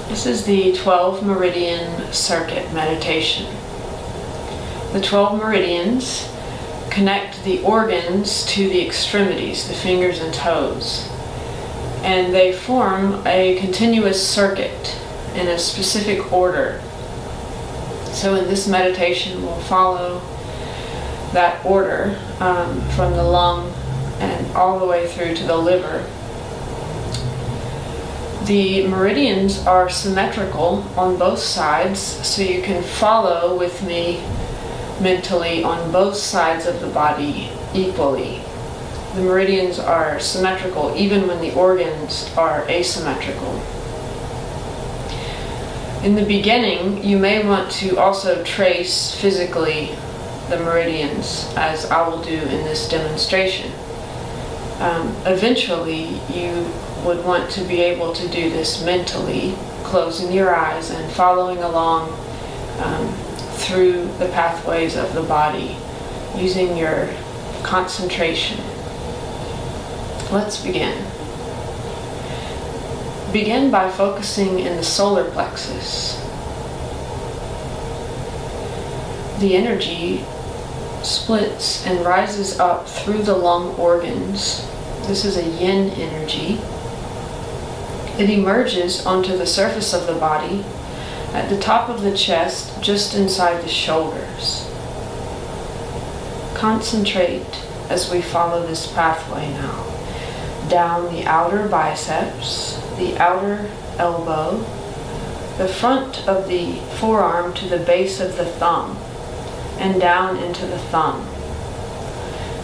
This is the 12 Meridian Circuit meditation. The 12 meridians connect the organs to the extremities, the fingers and toes, and they form a continuous circuit in a specific order. So in this meditation we'll follow that order from the lung and all the way through to the liver. The meridians are symmetrical on both sides, so you can follow with me mentally on both sides of the body equally. The meridians are symmetrical even when the organs are asymmetrical. In the beginning, you may want to also trace physically the meridians, as I will do in this demonstration. Eventually, you would want to be able to do this mentally, closing your eyes and following along through the pathways of the body, using your concentration. Let's begin. Begin by focusing in the solar plexus. The energy splits and rises up through the lung organs. This is a yin energy. It emerges onto the surface of the body at the top of the chest, just inside the shoulders. Concentrate as we follow this pathway now. Down the outer biceps, the outer elbow, the front of the forearm to the base of the thumb, and down into the thumb.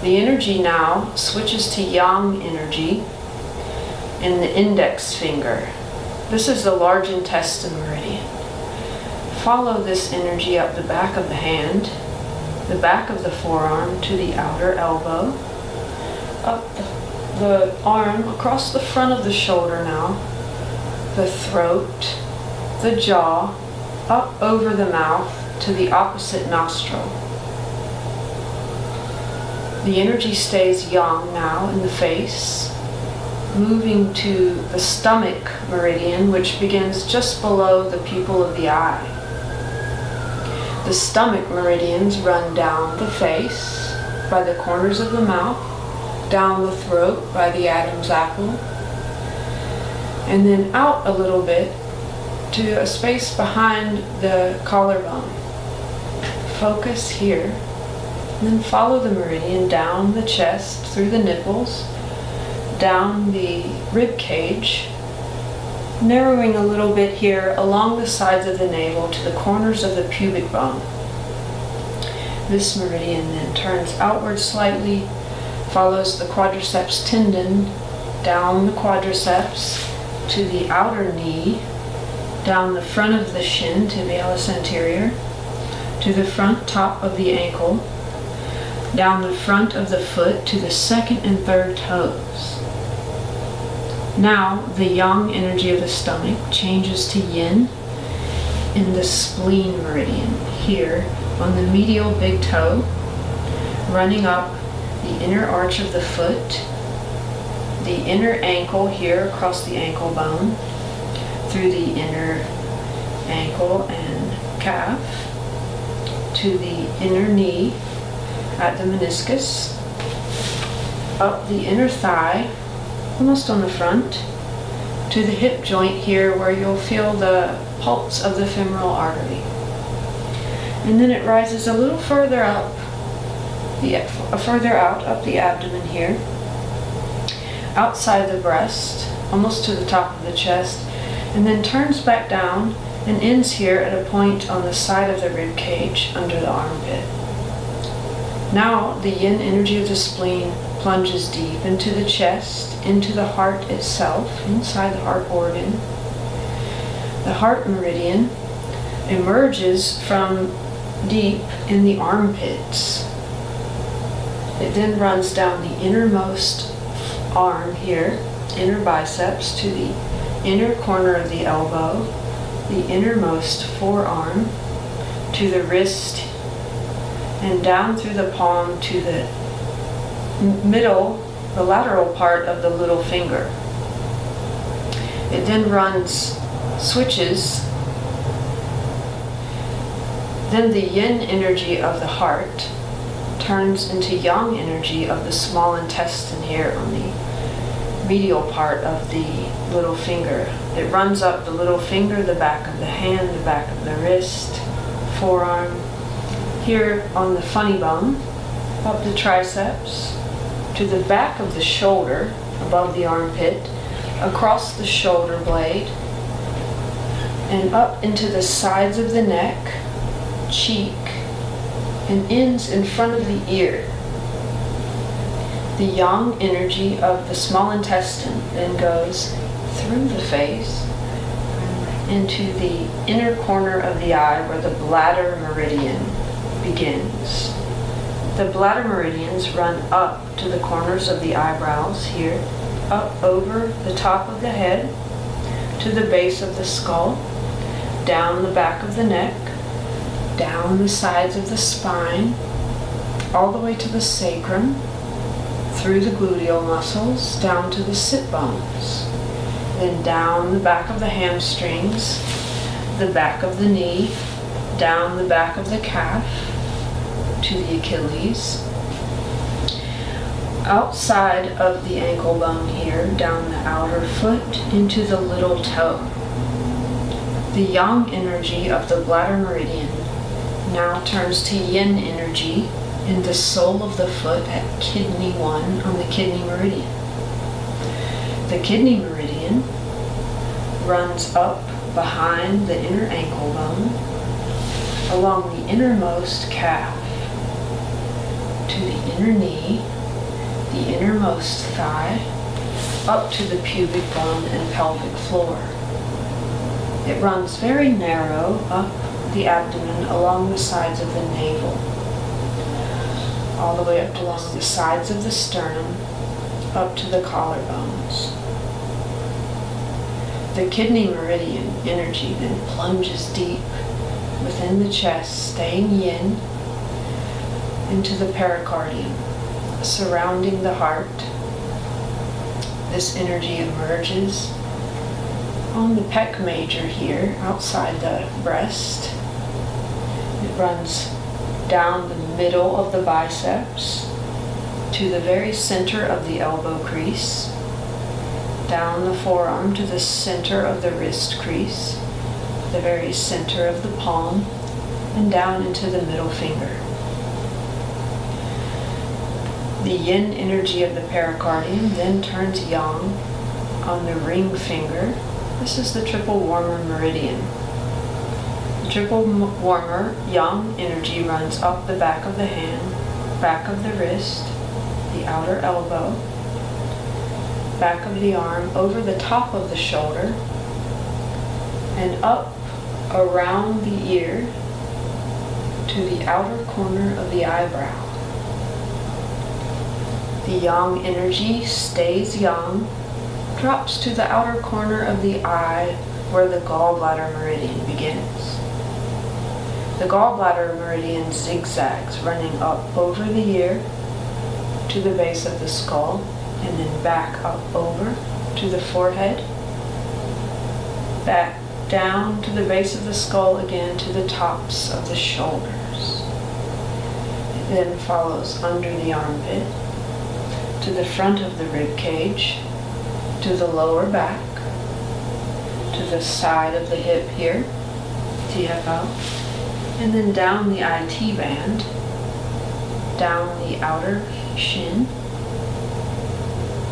The energy now switches to yang energy in the index finger. This is the large intestine meridian. Follow this energy up the back of the hand, the back of the forearm to the outer elbow, up the arm across the front of the shoulder now, the throat, the jaw, up over the mouth to the opposite nostril. The energy stays yang now in the face, moving to the stomach meridian, which begins just below the pupil of the eye. The stomach meridians run down the face by the corners of the mouth, down the throat by the Adam's apple, and then out a little bit to a space behind the collarbone. Focus here, and then follow the meridian down the chest, through the nipples, down the rib cage, narrowing a little bit here along the sides of the navel to the corners of the pubic bone. This meridian then turns outward slightly, follows the quadriceps tendon, down the quadriceps to the outer knee, down the front of the shin, tibialis anterior, to the front top of the ankle, down the front of the foot to the second and third toes. Now the yang energy of the stomach changes to yin in the spleen meridian, here on the medial big toe, running up the inner arch of the foot, the inner ankle here across the ankle bone, through the inner ankle and calf, to the inner knee at the meniscus, up the inner thigh, almost on the front, to the hip joint here where you'll feel the pulse of the femoral artery. And then it rises a little further up, further out up the abdomen here, outside the breast, almost to the top of the chest, and then turns back down and ends here at a point on the side of the rib cage under the armpit. Now the yin energy of the spleen plunges deep into the chest, into the heart itself, inside the heart organ. The heart meridian emerges from deep in the armpits. It then runs down the innermost arm here, inner biceps, to the inner corner of the elbow, the innermost forearm, to the wrist, and down through the palm to the middle, the lateral part of the little finger. It then runs switches. Then the yin energy of the heart turns into yang energy of the small intestine here on the medial part of the little finger. It runs up the little finger, the back of the hand, the back of the wrist, forearm, here on the funny bone, up the triceps, to the back of the shoulder, above the armpit, across the shoulder blade, and up into the sides of the neck, cheek, and ends in front of the ear. The yang energy of the small intestine then goes through the face into the inner corner of the eye where the bladder meridian begins. The bladder meridians run up to the corners of the eyebrows here, up over the top of the head, to the base of the skull, down the back of the neck, down the sides of the spine, all the way to the sacrum, through the gluteal muscles, down to the sit bones, then down the back of the hamstrings, the back of the knee, down the back of the calf, to the Achilles, outside of the ankle bone here, down the outer foot, into the little toe. The yang energy of the bladder meridian now turns to yin energy in the sole of the foot at kidney 1 on the kidney meridian. The kidney meridian runs up behind the inner ankle bone, along the innermost calf, to the inner knee, the innermost thigh, up to the pubic bone and pelvic floor. It runs very narrow up the abdomen along the sides of the navel, all the way up along the sides of the sternum, up to the collarbones. The kidney meridian energy then plunges deep within the chest, staying yin, into the pericardium, surrounding the heart. This energy emerges on the pec major here, outside the breast. It runs down the middle of the biceps to the very center of the elbow crease, down the forearm to the center of the wrist crease, the very center of the palm, and down into the middle finger. The yin energy of the pericardium then turns yang on the ring finger. This is the triple warmer meridian. The triple warmer yang energy runs up the back of the hand, back of the wrist, the outer elbow, back of the arm, over the top of the shoulder, and up around the ear to the outer corner of the eyebrow. The yang energy stays yang, drops to the outer corner of the eye where the gallbladder meridian begins. The gallbladder meridian zigzags, running up over the ear to the base of the skull, and then back up over to the forehead, back down to the base of the skull again to the tops of the shoulders. It then follows under the armpit, to the front of the rib cage, to the lower back, to the side of the hip here, TFO, and then down the IT band, down the outer shin,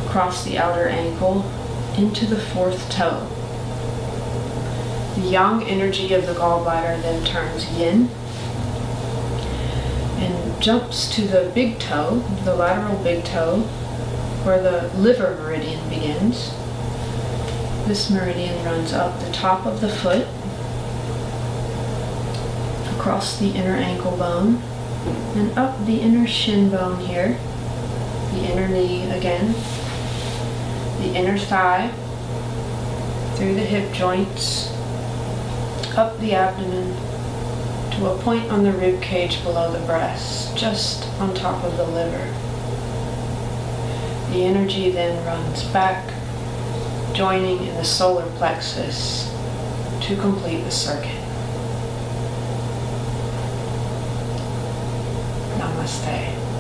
across the outer ankle, into the fourth toe. The yang energy of the gallbladder then turns yin and jumps to the big toe, the lateral big toe, where the liver meridian begins. This meridian runs up the top of the foot, across the inner ankle bone, and up the inner shin bone here, the inner knee again, the inner thigh, through the hip joints, up the abdomen, to a point on the rib cage below the breast, just on top of the liver. The energy then runs back, joining in the solar plexus, to complete the circuit. Namaste.